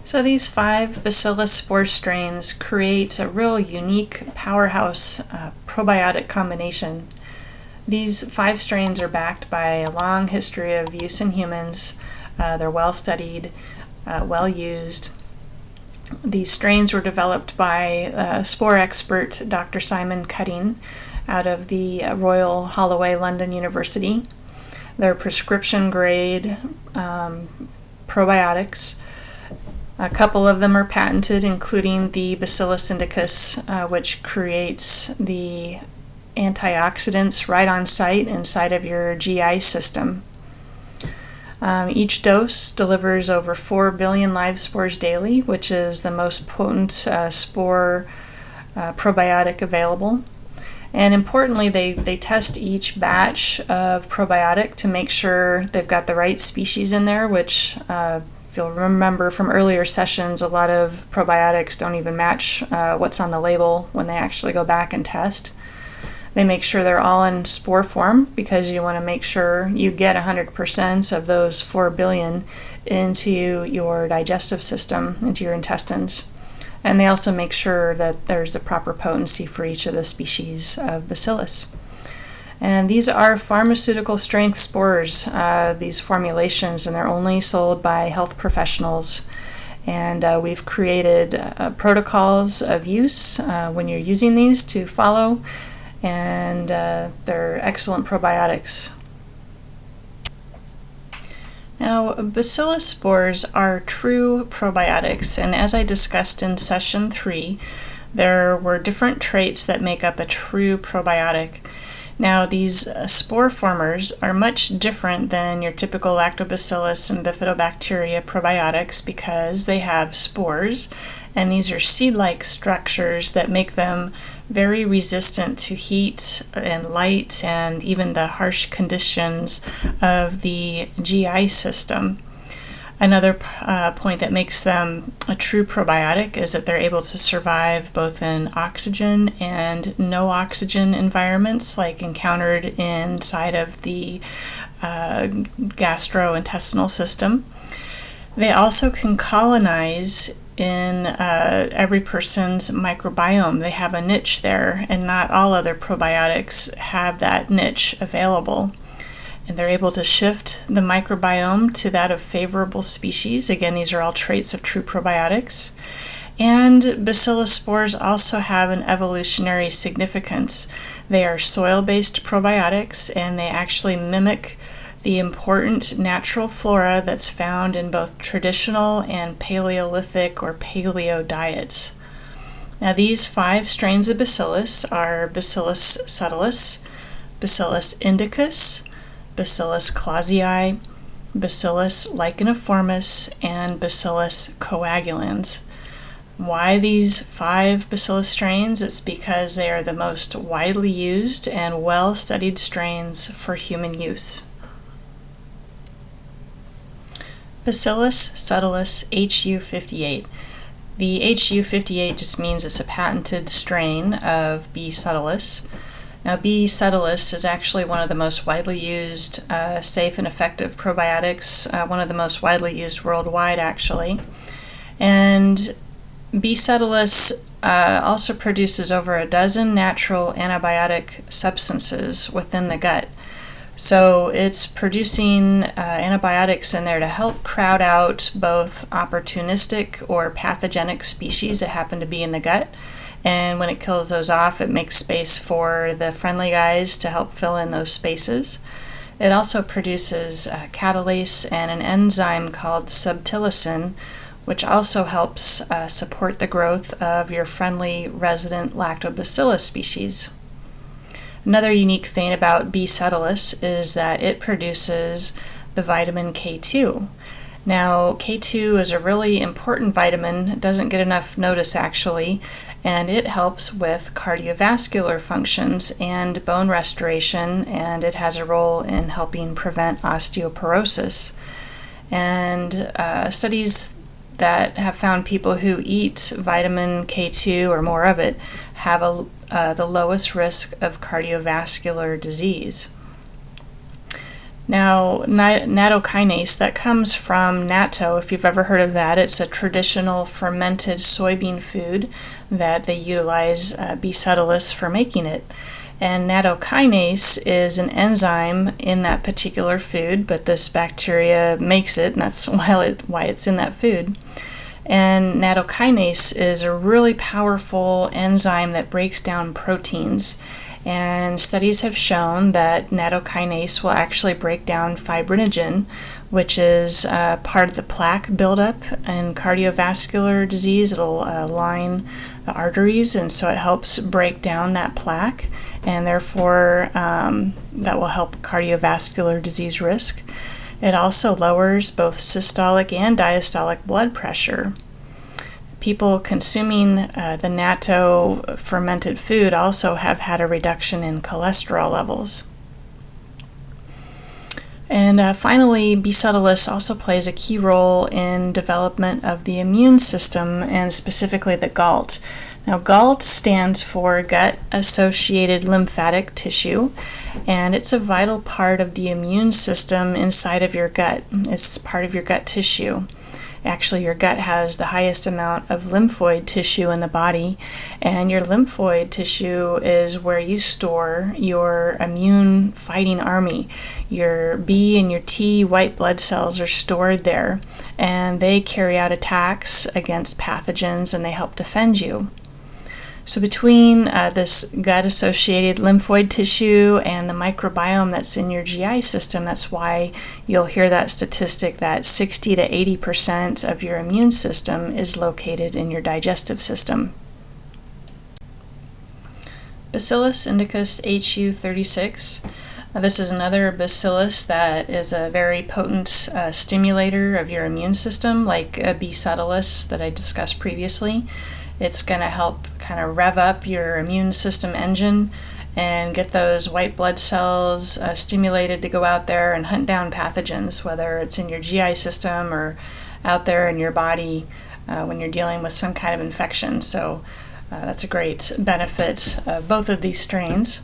So these 5 Bacillus spore strains create a real unique powerhouse probiotic combination. These 5 strains are backed by a long history of use in humans. They're well studied, well used. These strains were developed by spore expert Dr. Simon Cutting out of the Royal Holloway London University. They're prescription grade probiotics. A couple of them are patented, including the Bacillus indicus, which creates the antioxidants right on site inside of your GI system. Each dose delivers over 4 billion live spores daily, which is the most potent spore probiotic available. And importantly, they test each batch of probiotic to make sure they've got the right species in there, which if you'll remember from earlier sessions, a lot of probiotics don't even match what's on the label when they actually go back and test. They make sure they're all in spore form because you want to make sure you get 100% of those 4 billion into your digestive system, into your intestines. And they also make sure that there's the proper potency for each of the species of bacillus. And these are pharmaceutical-strength spores, these formulations, and they're only sold by health professionals. And we've created protocols of use when you're using these to follow, and they're excellent probiotics. Now, bacillus spores are true probiotics, and as I discussed in session 3, there were different traits that make up a true probiotic. Now, these spore formers are much different than your typical lactobacillus and bifidobacteria probiotics because they have spores, and these are seed-like structures that make them very resistant to heat and light and even the harsh conditions of the GI system. Another point that makes them a true probiotic is that they're able to survive both in oxygen and no oxygen environments like encountered inside of the gastrointestinal system. They also can colonize in every person's microbiome. They have a niche there, and not all other probiotics have that niche available. And they're able to shift the microbiome to that of favorable species. Again, these are all traits of true probiotics. And bacillus spores also have an evolutionary significance. They are soil-based probiotics, and they actually mimic the important natural flora that's found in both traditional and Paleolithic or paleo diets. Now, these 5 strains of bacillus are Bacillus subtilis, Bacillus indicus, Bacillus clausii, Bacillus licheniformis, and Bacillus coagulans. Why these 5 bacillus strains? It's because they are the most widely used and well-studied strains for human use. Bacillus subtilis HU58. The HU58 just means it's a patented strain of B. subtilis. Now, B. subtilis is actually one of the most widely used, safe and effective probiotics, one of the most widely used worldwide, actually. And B. subtilis also produces over a dozen natural antibiotic substances within the gut. So it's producing antibiotics in there to help crowd out both opportunistic or pathogenic species that happen to be in the gut. And when it kills those off, it makes space for the friendly guys to help fill in those spaces. It also produces catalase and an enzyme called subtilis, which also helps support the growth of your friendly resident lactobacillus species. Another unique thing about B. subtilis is that it produces the vitamin K2. Now, K2 is a really important vitamin. It doesn't get enough notice, actually, and it helps with cardiovascular functions and bone restoration, and it has a role in helping prevent osteoporosis. And studies that have found people who eat vitamin K2 or more of it have the lowest risk of cardiovascular disease. Now, nattokinase, that comes from natto, if you've ever heard of that. It's a traditional fermented soybean food that they utilize B. subtilis for making it. And nattokinase is an enzyme in that particular food, but this bacteria makes it, and that's why it's in that food. And nattokinase is a really powerful enzyme that breaks down proteins. And studies have shown that nattokinase will actually break down fibrinogen, which is part of the plaque buildup in cardiovascular disease. It'll line the arteries, and so it helps break down that plaque, and therefore that will help cardiovascular disease risk. It also lowers both systolic and diastolic blood pressure. People consuming the natto fermented food also have had a reduction in cholesterol levels. And finally, B. subtilis also plays a key role in development of the immune system, and specifically the GALT. Now, GALT stands for gut-associated lymphatic tissue, and it's a vital part of the immune system inside of your gut. It's part of your gut tissue. Actually, your gut has the highest amount of lymphoid tissue in the body, and your lymphoid tissue is where you store your immune fighting army. Your B and your T white blood cells are stored there, and they carry out attacks against pathogens, and they help defend you. So between this gut-associated lymphoid tissue and the microbiome that's in your GI system, that's why you'll hear that statistic that 60 to 80% of your immune system is located in your digestive system. Bacillus indicus HU36. This is another bacillus that is a very potent stimulator of your immune system, like B. subtilis that I discussed previously. It's going to help kind of rev up your immune system engine and get those white blood cells stimulated to go out there and hunt down pathogens, whether it's in your GI system or out there in your body when you're dealing with some kind of infection. So that's a great benefit of both of these strains.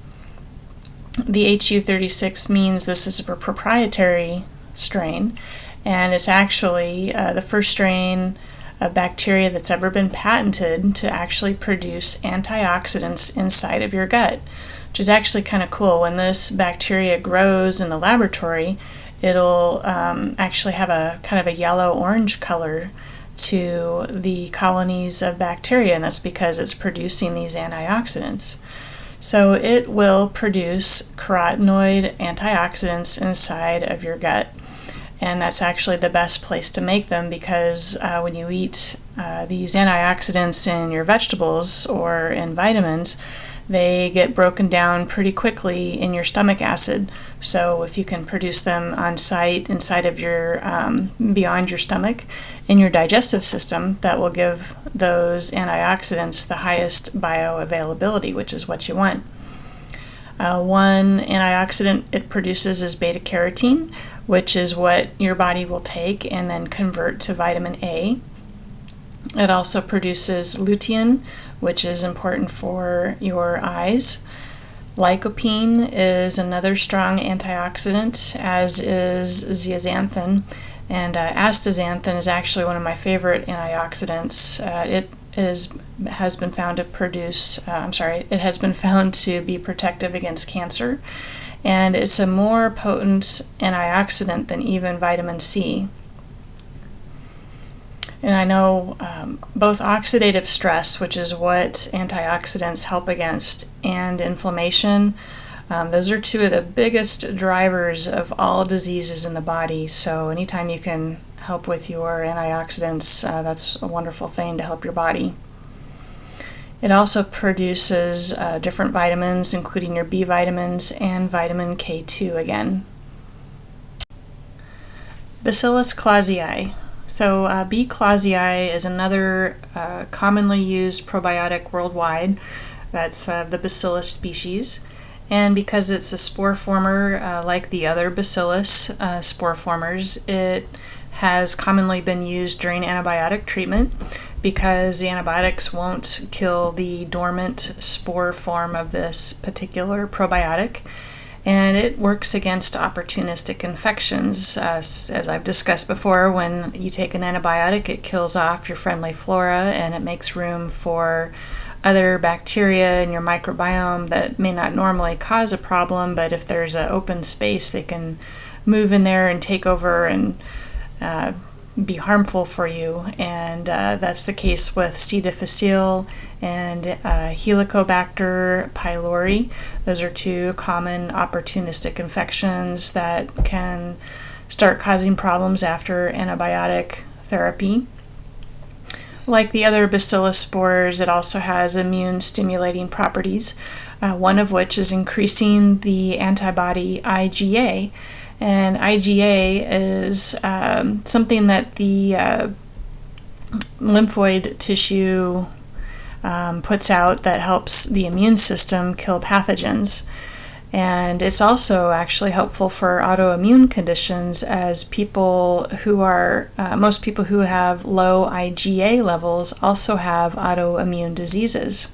The HU36 means this is a proprietary strain, and it's actually the first strain of bacteria that's ever been patented to actually produce antioxidants inside of your gut, which is actually kind of cool. When this bacteria grows in the laboratory, it'll actually have a kind of a yellow-orange color to the colonies of bacteria, and that's because it's producing these antioxidants. So it will produce carotenoid antioxidants inside of your gut. And that's actually the best place to make them, because when you eat these antioxidants in your vegetables or in vitamins, they get broken down pretty quickly in your stomach acid. So if you can produce them on site inside of your, beyond your stomach, in your digestive system, that will give those antioxidants the highest bioavailability, which is what you want. One antioxidant it produces is beta-carotene, which is what your body will take and then convert to vitamin A. It also produces lutein, which is important for your eyes. Lycopene is another strong antioxidant, as is zeaxanthin. And astaxanthin is actually one of my favorite antioxidants. It has been found to be protective against cancer, and it's a more potent antioxidant than even vitamin C. And I know both oxidative stress, which is what antioxidants help against, and inflammation, those are two of the biggest drivers of all diseases in the body. So anytime you can help with your antioxidants, that's a wonderful thing to help your body. It also produces different vitamins, including your B vitamins and vitamin K2 again. Bacillus clausii. So B. clausii is another commonly used probiotic worldwide. That's the Bacillus species. And because it's a spore former, like the other Bacillus spore formers, it has commonly been used during antibiotic treatment, because the antibiotics won't kill the dormant spore form of this particular probiotic. And it works against opportunistic infections. As I've discussed before, when you take an antibiotic, it kills off your friendly flora and it makes room for other bacteria in your microbiome that may not normally cause a problem, but if there's an open space, they can move in there and take over and be harmful for you. And that's the case with C. difficile and Helicobacter pylori. Those are two common opportunistic infections that can start causing problems after antibiotic therapy. Like the other Bacillus spores, it also has immune stimulating properties, one of which is increasing the antibody IgA. And IgA is something that the lymphoid tissue puts out that helps the immune system kill pathogens. And it's also actually helpful for autoimmune conditions, as people who are, most people who have low IgA levels also have autoimmune diseases.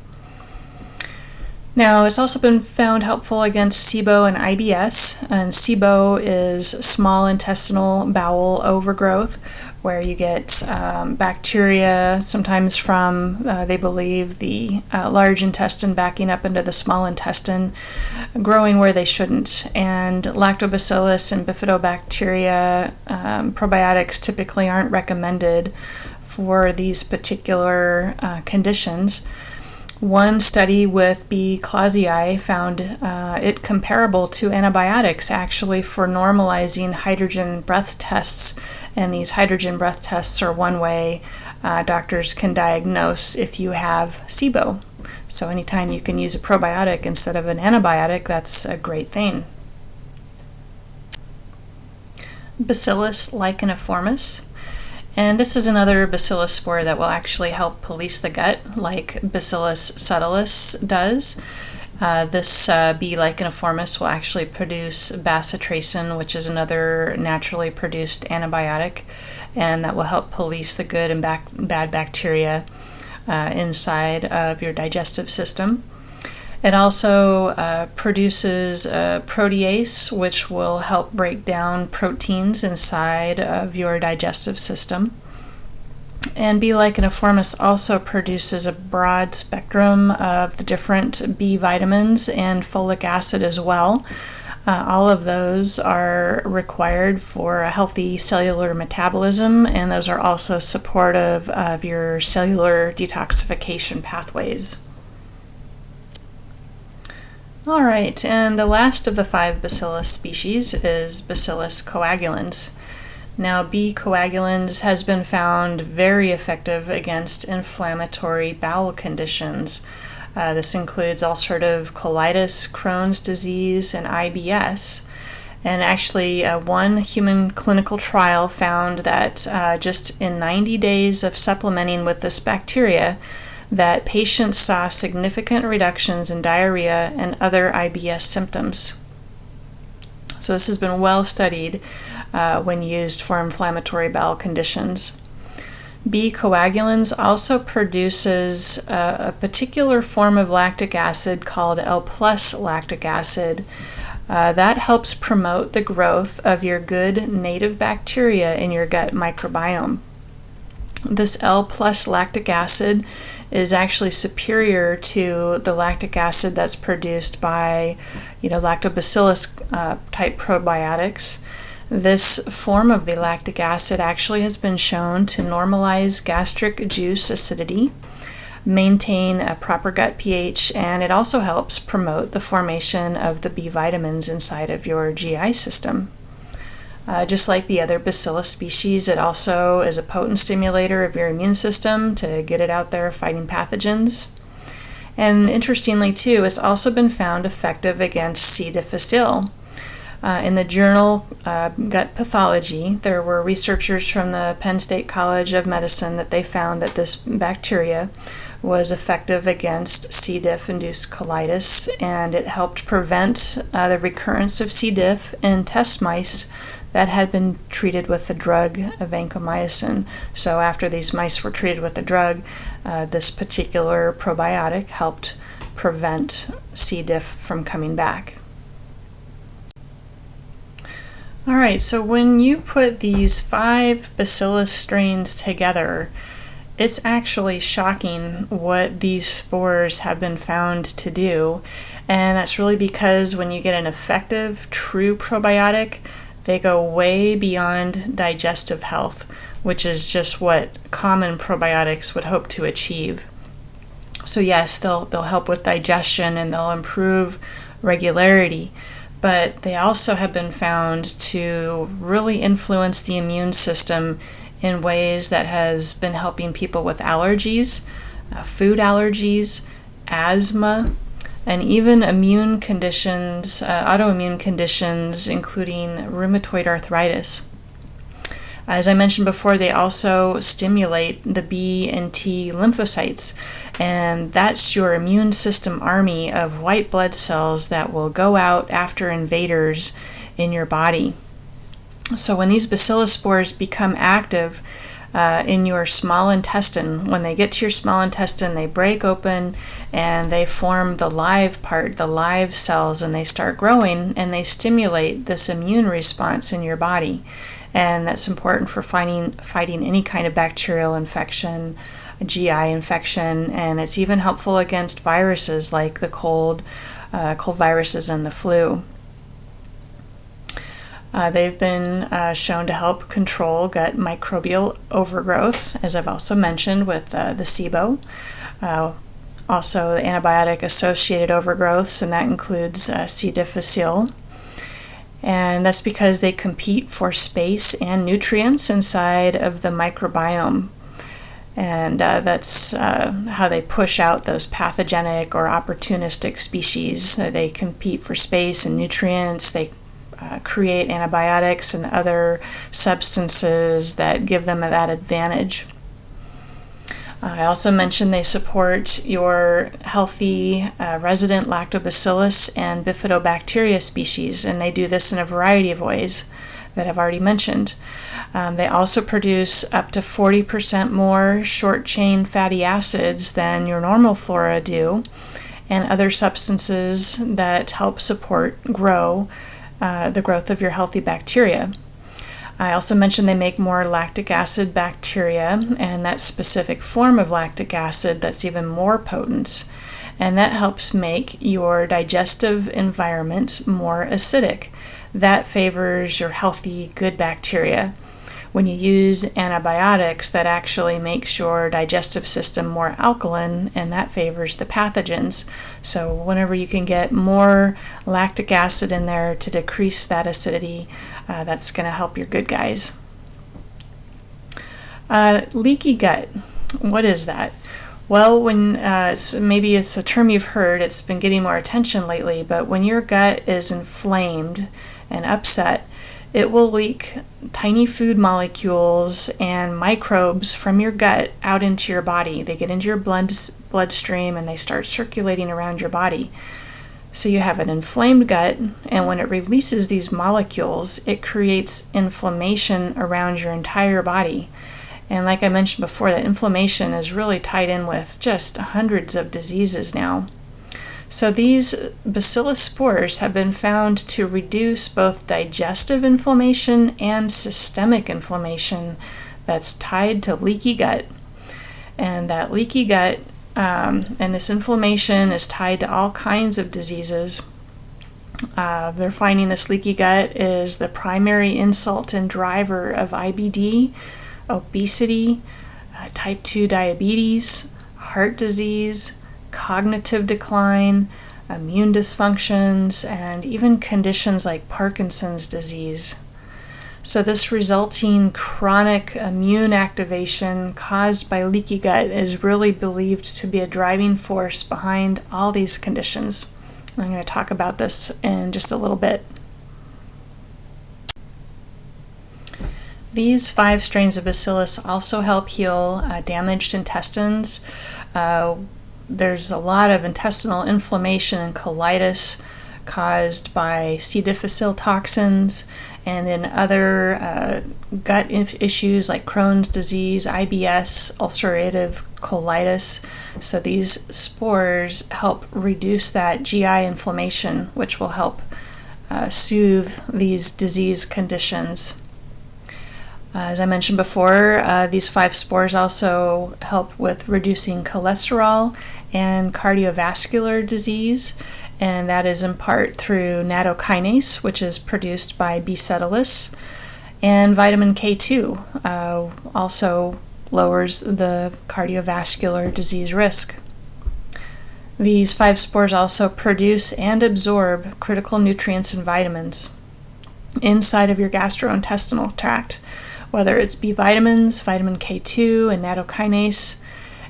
Now, it's also been found helpful against SIBO and IBS, and SIBO is small intestinal bowel overgrowth, where you get bacteria, sometimes from, they believe, the large intestine backing up into the small intestine, growing where they shouldn't. And lactobacillus and bifidobacteria probiotics typically aren't recommended for these particular conditions. One study with B. clausii found it comparable to antibiotics, actually, for normalizing hydrogen breath tests. And these hydrogen breath tests are one way doctors can diagnose if you have SIBO. So anytime you can use a probiotic instead of an antibiotic, that's a great thing. Bacillus licheniformis. And this is another bacillus spore that will actually help police the gut, like Bacillus subtilis does. This B. licheniformis will actually produce bacitracin, which is another naturally produced antibiotic, and that will help police the good and bad bacteria inside of your digestive system. It also produces a protease, which will help break down proteins inside of your digestive system. And B. licheniformis also produces a broad spectrum of the different B vitamins and folic acid as well. All of those are required for a healthy cellular metabolism, and those are also supportive of your cellular detoxification pathways. All right, and the last of the 5 bacillus species is Bacillus coagulans. Now, B. coagulans has been found very effective against inflammatory bowel conditions. This includes ulcerative colitis, Crohn's disease, and IBS. And actually, one human clinical trial found that just in 90 days of supplementing with this bacteria, that patients saw significant reductions in diarrhea and other IBS symptoms. So this has been well studied when used for inflammatory bowel conditions. B. coagulans also produces a particular form of lactic acid called L+ lactic acid. That helps promote the growth of your good native bacteria in your gut microbiome. This L+ lactic acid is actually superior to the lactic acid that's produced by, lactobacillus type probiotics. This form of the lactic acid actually has been shown to normalize gastric juice acidity, maintain a proper gut pH, and it also helps promote the formation of the B vitamins inside of your GI system. Just like the other bacillus species, it also is a potent stimulator of your immune system to get it out there fighting pathogens. And interestingly too, it's also been found effective against C. difficile. In the journal Gut Pathology, there were researchers from the Penn State College of Medicine that they found that this bacteria was effective against C. diff-induced colitis, and it helped prevent the recurrence of C. diff in test mice that had been treated with the drug vancomycin. So after these mice were treated with the drug, this particular probiotic helped prevent C. diff from coming back. All right, so when you put these 5 Bacillus strains together, it's actually shocking what these spores have been found to do. And that's really because when you get an effective, true probiotic, they go way beyond digestive health, which is just what common probiotics would hope to achieve. So yes, they'll help with digestion and they'll improve regularity, but they also have been found to really influence the immune system in ways that has been helping people with allergies, food allergies, asthma, and even immune conditions, autoimmune conditions, including rheumatoid arthritis. As I mentioned before, they also stimulate the B and T lymphocytes, and that's your immune system army of white blood cells that will go out after invaders in your body. So when these bacillus spores become active in your small intestine, when they get to your small intestine, they break open and they form the live part, the live cells, and they start growing and they stimulate this immune response in your body. And that's important for fighting any kind of bacterial infection, GI infection, and it's even helpful against viruses like the cold viruses and the flu. They've been shown to help control gut microbial overgrowth, as I've also mentioned with the SIBO. Also, the antibiotic-associated overgrowths, and that includes C. difficile. And that's because they compete for space and nutrients inside of the microbiome. And that's how they push out those pathogenic or opportunistic species. They compete for space and nutrients. They create antibiotics and other substances that give them that advantage. I also mentioned they support your healthy resident lactobacillus and bifidobacteria species, and they do this in a variety of ways that I've already mentioned. They also produce up to 40% more short-chain fatty acids than your normal flora do, and other substances that help support the growth of your healthy bacteria. I also mentioned they make more lactic acid bacteria, and that specific form of lactic acid that's even more potent, and that helps make your digestive environment more acidic. That favors your healthy, good bacteria. When you use antibiotics, that actually makes your digestive system more alkaline, and that favors the pathogens. So whenever you can get more lactic acid in there to decrease that acidity, that's going to help your good guys. Leaky gut, what is that? Well, when maybe it's a term you've heard, it's been getting more attention lately, but when your gut is inflamed and upset, it will leak tiny food molecules and microbes from your gut out into your body. They get into your bloodstream and they start circulating around your body. So you have an inflamed gut, and when it releases these molecules, it creates inflammation around your entire body. And like I mentioned before, that inflammation is really tied in with just hundreds of diseases now. So these bacillus spores have been found to reduce both digestive inflammation and systemic inflammation that's tied to leaky gut. And that leaky gut and this inflammation is tied to all kinds of diseases. They're finding this leaky gut is the primary insult and driver of IBD, obesity, type 2 diabetes, heart disease, cognitive decline, immune dysfunctions, and even conditions like Parkinson's disease. So this resulting chronic immune activation caused by leaky gut is really believed to be a driving force behind all these conditions. I'm going to talk about this in just a little bit. These 5 strains of Bacillus also help heal damaged intestines. There's a lot of intestinal inflammation and colitis caused by C. difficile toxins, and in other gut issues like Crohn's disease, IBS, ulcerative colitis. So these spores help reduce that GI inflammation, which will help soothe these disease conditions. As I mentioned before, these 5 spores also help with reducing cholesterol and cardiovascular disease, and that is in part through nattokinase, which is produced by Bacillus, and vitamin K2 also lowers the cardiovascular disease risk. These 5 spores also produce and absorb critical nutrients and vitamins inside of your gastrointestinal tract, whether it's B vitamins, vitamin K2, and nattokinase,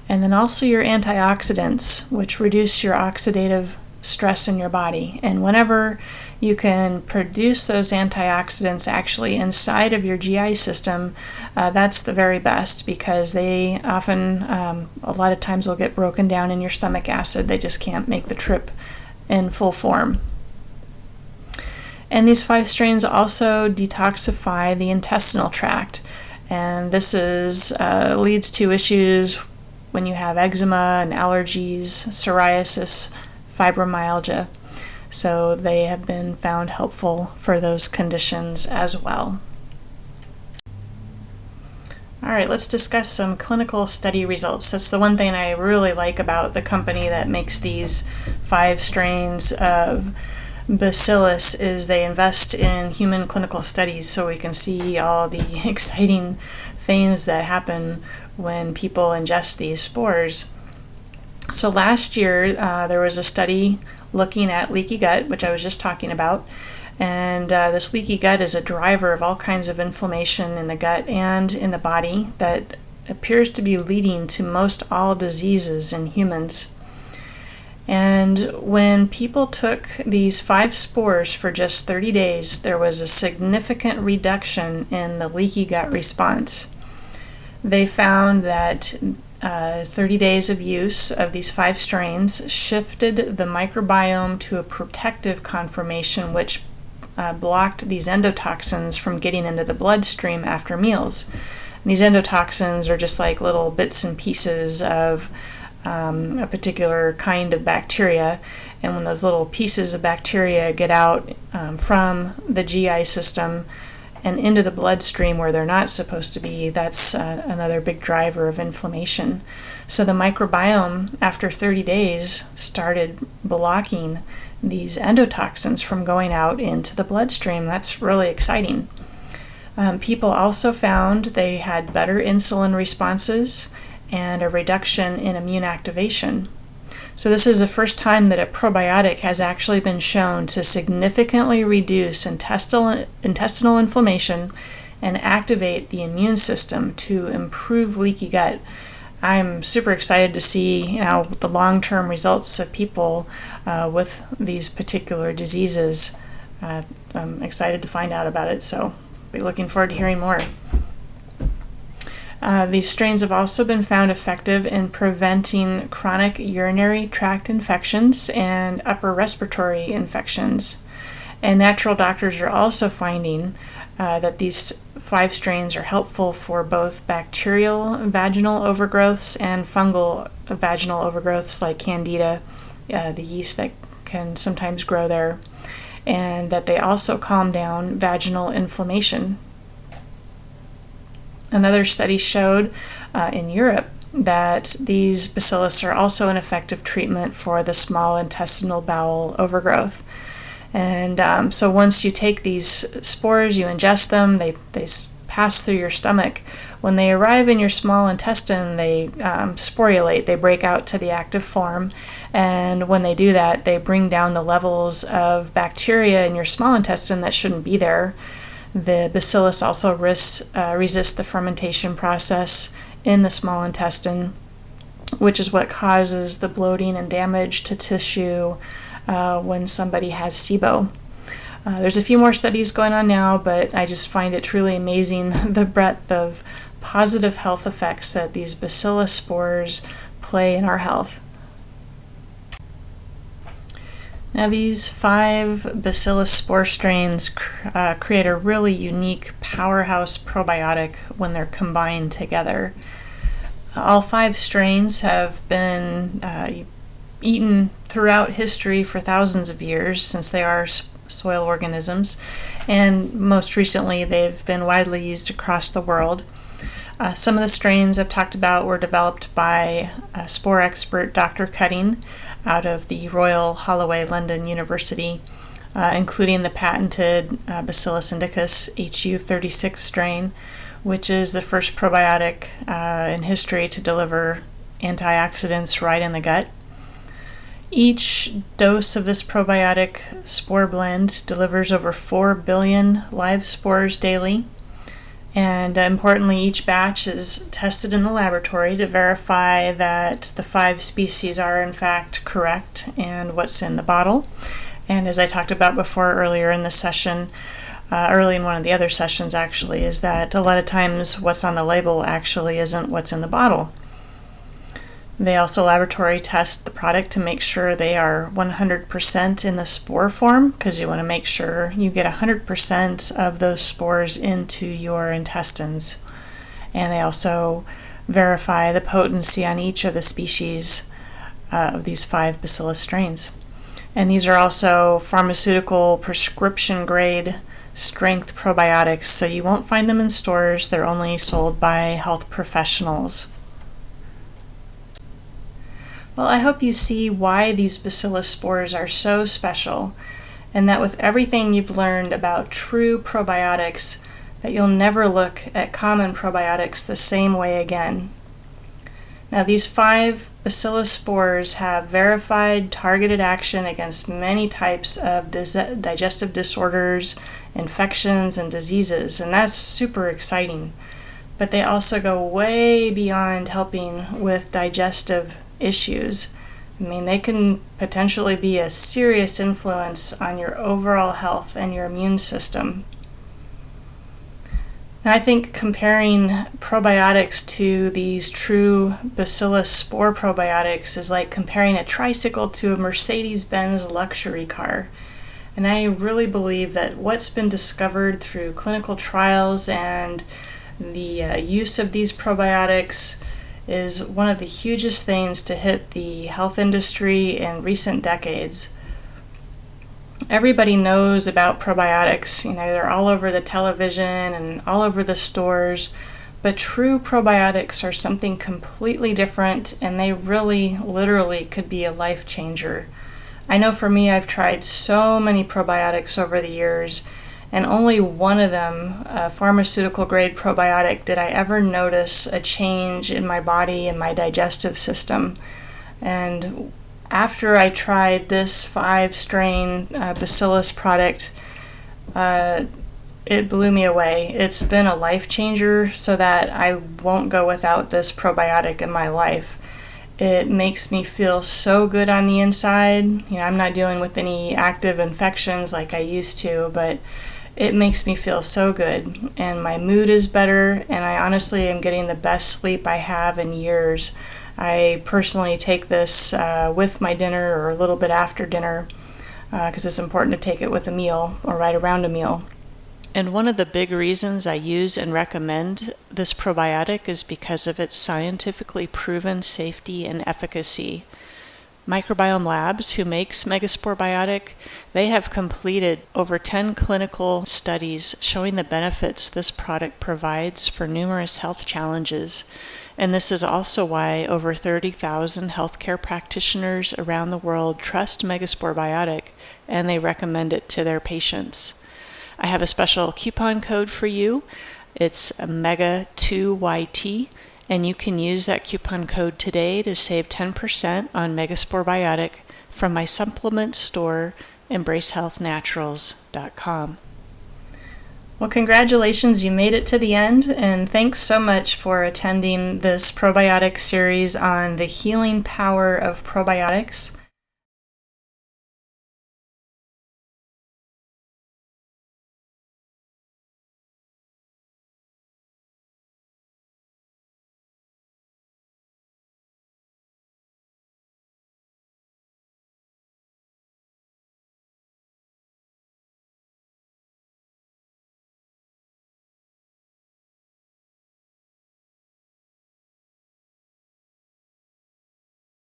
and then also your antioxidants, which reduce your oxidative stress in your body. And whenever you can produce those antioxidants actually inside of your GI system, that's the very best, because they often, a lot of times, will get broken down in your stomach acid. They just can't make the trip in full form. And these 5 strains also detoxify the intestinal tract, and this leads to issues when you have eczema and allergies, psoriasis, fibromyalgia. So they have been found helpful for those conditions as well. All right, let's discuss some clinical study results. That's the one thing I really like about the company that makes these 5 strains of Bacillus, is they invest in human clinical studies so we can see all the exciting things that happen when people ingest these spores. So last year there was a study looking at leaky gut, which I was just talking about, and this leaky gut is a driver of all kinds of inflammation in the gut and in the body that appears to be leading to most all diseases in humans. And when people took these 5 spores for just 30 days, there was a significant reduction in the leaky gut response. They found that 30 days of use of these 5 strains shifted the microbiome to a protective conformation, which blocked these endotoxins from getting into the bloodstream after meals. And these endotoxins are just like little bits and pieces of a particular kind of bacteria, and when those little pieces of bacteria get out from the GI system and into the bloodstream where they're not supposed to be, that's another big driver of inflammation. So the microbiome, after 30 days, started blocking these endotoxins from going out into the bloodstream. That's really exciting. People also found they had better insulin responses and a reduction in immune activation. So this is the first time that a probiotic has actually been shown to significantly reduce intestinal inflammation and activate the immune system to improve leaky gut. I'm super excited to see the long-term results of people with these particular diseases. I'm excited to find out about it, so I'll be looking forward to hearing more. These strains have also been found effective in preventing chronic urinary tract infections and upper respiratory infections. And natural doctors are also finding that these 5 strains are helpful for both bacterial vaginal overgrowths and fungal vaginal overgrowths like Candida, the yeast that can sometimes grow there, and that they also calm down vaginal inflammation. Another study showed in Europe that these bacillus are also an effective treatment for the small intestinal bowel overgrowth. And so once you take these spores, you ingest them, they pass through your stomach. When they arrive in your small intestine, they sporulate, they break out to the active form, and when they do that, they bring down the levels of bacteria in your small intestine that shouldn't be there. The bacillus also resist the fermentation process in the small intestine, which is what causes the bloating and damage to tissue when somebody has SIBO. There's a few more studies going on now, but I just find it truly amazing the breadth of positive health effects that these bacillus spores play in our health. Now, these 5 bacillus spore strains create a really unique powerhouse probiotic when they're combined together. All 5 strains have been eaten throughout history for thousands of years, since they are soil organisms, and most recently they've been widely used across the world. Some of the strains I've talked about were developed by spore expert Dr. Cutting out of the Royal Holloway London University, including the patented Bacillus indicus HU36 strain, which is the first probiotic in history to deliver antioxidants right in the gut. Each dose of this probiotic spore blend delivers over 4 billion live spores daily. And importantly, each batch is tested in the laboratory to verify that the 5 species are in fact correct and what's in the bottle. And as I talked about before earlier in the session, early in one of the other sessions actually, is that a lot of times what's on the label actually isn't what's in the bottle. They also laboratory test the product to make sure they are 100% in the spore form, because you want to make sure you get 100% of those spores into your intestines. And they also verify the potency on each of the species of these 5 Bacillus strains. And these are also pharmaceutical prescription grade strength probiotics, so you won't find them in stores. They're only sold by health professionals. Well, I hope you see why these Bacillus spores are so special, and that with everything you've learned about true probiotics, that you'll never look at common probiotics the same way again. Now, these 5 Bacillus spores have verified targeted action against many types of digestive disorders, infections, and diseases, and that's super exciting. But they also go way beyond helping with digestive issues. I mean, they can potentially be a serious influence on your overall health and your immune system. And I think comparing probiotics to these true Bacillus spore probiotics is like comparing a tricycle to a Mercedes-Benz luxury car. And I really believe that what's been discovered through clinical trials and the use of these probiotics is one of the hugest things to hit the health industry in recent decades. Everybody knows about probiotics. You know, they're all over the television and all over the stores, but true probiotics are something completely different, and they really, literally could be a life changer. I know for me, I've tried so many probiotics over the years, and only one of them, a pharmaceutical grade probiotic, did I ever notice a change in my body and my digestive system. And after I tried this 5 strain Bacillus product, it blew me away. It's been a life changer, so that I won't go without this probiotic in my life. It makes me feel so good on the inside. You know, I'm not dealing with any active infections like I used to, but it makes me feel so good, and my mood is better, and I honestly am getting the best sleep I have in years. I personally take this with my dinner or a little bit after dinner, because it's important to take it with a meal or right around a meal. And one of the big reasons I use and recommend this probiotic is because of its scientifically proven safety and efficacy. Microbiome Labs, who makes MegaSporeBiotic, they have completed over 10 clinical studies showing the benefits this product provides for numerous health challenges. And this is also why over 30,000 healthcare practitioners around the world trust MegaSporeBiotic, and they recommend it to their patients. I have a special coupon code for you. It's MEGA2YT. And you can use that coupon code today to save 10% on MegaSporeBiotic from my supplement store, EmbraceHealthNaturals.com. Well, congratulations, you made it to the end, and thanks so much for attending this probiotic series on the healing power of probiotics.